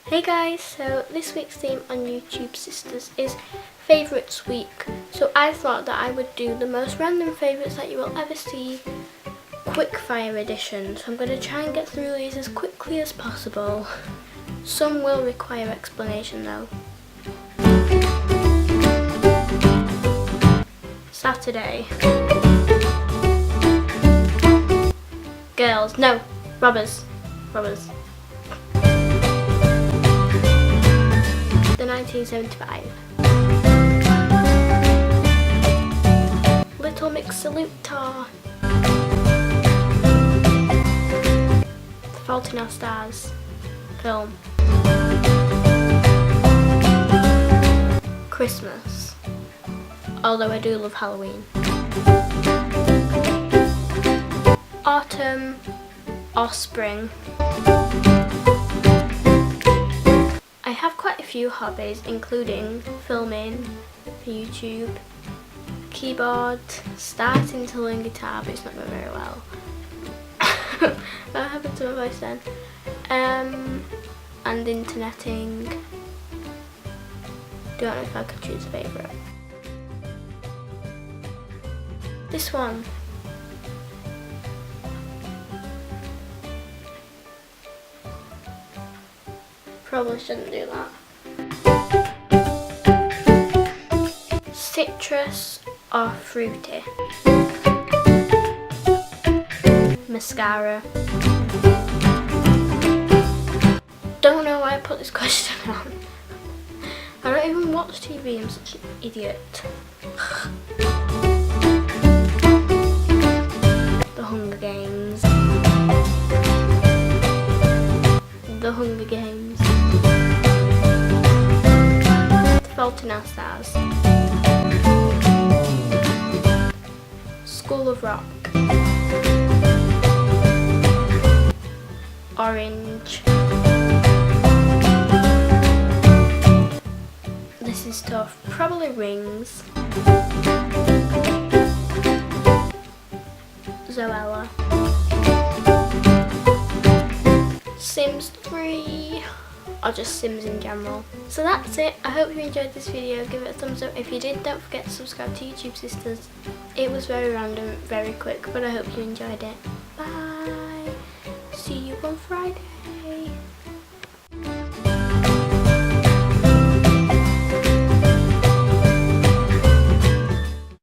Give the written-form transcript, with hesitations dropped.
Hey guys, so this week's theme on YouTube Sisters is Favourites Week. So I thought that I would do the most random favourites that you will ever see, Quickfire edition. So I'm going to try and get through these as quickly as possible. Some will require explanation though. Saturday. Girls, no, robbers. The 1975. Little Mix Salutar. The Fault in Our Stars film. Christmas. Although I do love Halloween. Autumn or spring. I have quite a few hobbies, including filming for YouTube, keyboard, starting to learn guitar but it's not going very well. What happened to my voice then? And interneting. Don't know if I could choose a favourite. This one. Probably shouldn't do that. Citrus or fruity? Mascara. Don't know why I put this question on. I don't even watch TV, I'm such an idiot. The Hunger Games. The Hunger Games. The Fault in Our Stars. School of Rock. Orange. This is tough. Probably Rings. Zoella. Sims 3 or just Sims in general. So that's it. I hope you enjoyed this video. Give it a thumbs up. If you did, don't forget to subscribe to YouTube Sisters. It was very random, very quick, but I hope you enjoyed it. Bye. See you on Friday.